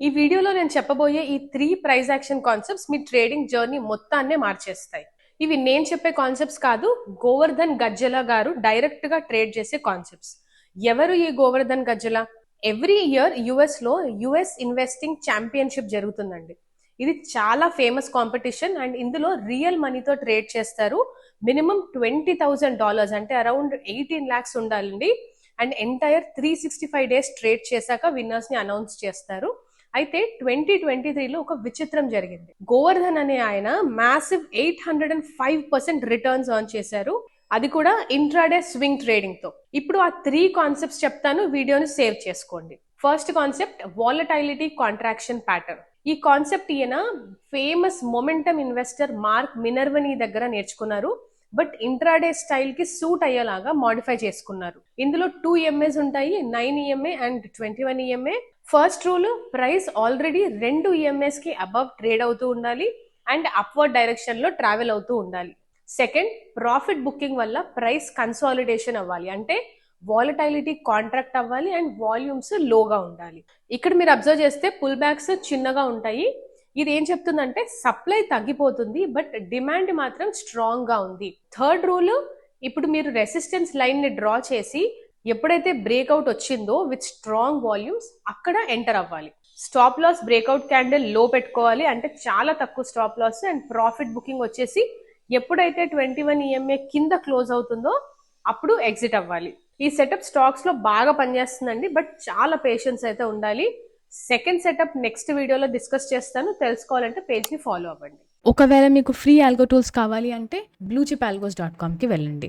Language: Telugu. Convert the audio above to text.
ఈ వీడియోలో నేను చెప్పబోయే ఈ 3 ప్రైస్ యాక్షన్ కాన్సెప్ట్స్ మీ ట్రేడింగ్ జర్నీ మొత్తాన్నే మార్చేస్తాయి. ఇవి నేను చెప్పే కాన్సెప్ట్స్ కాదు, గోవర్ధన్ గజ్జల గారు డైరెక్ట్ గా ట్రేడ్ చేసే కాన్సెప్ట్స్. ఎవరు ఈ గోవర్ధన్ గజ్జల? ఎవ్రీ ఇయర్ యుఎస్ లో యుఎస్ ఇన్వెస్టింగ్ ఛాంపియన్షిప్ జరుగుతుందండి. ఇది చాలా ఫేమస్ కాంపిటీషన్ అండ్ ఇందులో రియల్ మనీతో ట్రేడ్ చేస్తారు. మినిమం $20,000 అంటే అరౌండ్ 18 lakhs ఉండాలండి. అండ్ ఎంటైర్ 365 days ట్రేడ్ చేశాక విన్నర్స్ ని అనౌన్స్ చేస్తారు. అయితే 2023లో ఒక విచిత్రం జరిగింది. గోవర్ధన్ అనే ఆయన మ్యాసివ్ 805% రిటర్న్స్ ఎర్న్ చేశారు. అది కూడా ఇంట్రాడే స్వింగ్ ట్రేడింగ్ తో. ఇప్పుడు ఆ 3 కాన్సెప్ట్స్ చెప్తాను, వీడియోని సేవ్ చేసుకోండి. First concept volatility contraction pattern. ఈ కాన్సెప్ట్ ఈయన ఫేమస్ మొమెంటమ్ ఇన్వెస్టర్ మార్క్ మినర్వనీ దగ్గర నేర్చుకున్నారు. బట్ ఇంట్రాడే స్టైల్ కి సూట్ అయ్యేలాగా మాడిఫై చేసుకున్నారు. ఇందులో 2 EMAs ఉంటాయి, 9 EMA and 21 EMA. First rule, price already 2 EMAs కి అబవ్ ట్రేడ్ అవుతూ ఉండాలి అండ్ అప్వర్డ్ డైరెక్షన్ లో ట్రావెల్ అవుతూ ఉండాలి. సెకండ్, ప్రాఫిట్ బుకింగ్ వల్ల ప్రైస్ కన్సాలిడేషన్ అవ్వాలి, అంటే వాలటైలిటీ కాంట్రాక్ట్ అవ్వాలి అండ్ వాల్యూమ్స్ లోగా ఉండాలి. ఇక్కడ మీరు అబ్జర్వ్ చేస్తే పుల్ బ్యాక్స్ చిన్నగా ఉంటాయి. ఇది ఏం చెప్తుందంటే సప్లై తగ్గిపోతుంది బట్ డిమాండ్ మాత్రం స్ట్రాంగ్ గా ఉంది. థర్డ్ రూల్, ఇప్పుడు మీరు రెసిస్టెన్స్ లైన్ ని డ్రా చేసి ఎప్పుడైతే బ్రేక్అవుట్ వచ్చిందో విత్ స్ట్రాంగ్ వాల్యూమ్స్ అక్కడ ఎంటర్ అవ్వాలి. స్టాప్ లాస్ బ్రేక్అవుట్ క్యాండిల్ లో పెట్టుకోవాలి, అంటే చాలా తక్కువ stop loss. And profit booking వచ్చేసి ఎప్పుడైతే 21 EMA కింద క్లోజ్ అవుతుందో అప్పుడు ఎగ్జిట్ అవ్వాలి. ఈ సెటప్ స్టాక్స్ లో బాగా పనిచేస్తుందండి, బట్ చాలా పేషెన్స్ అయితే ఉండాలి. సెకండ్ సెటప్ నెక్స్ట్ వీడియోలో డిస్కస్ చేస్తాను, తెలుసుకోవాలంటే పేజ్ ని ఫాలో అవ్వండి. ఒకవేళ మీకు ఫ్రీ ఆల్గో టూల్స్ కావాలి అంటే bluechipalgos.com కి వెళ్ళండి.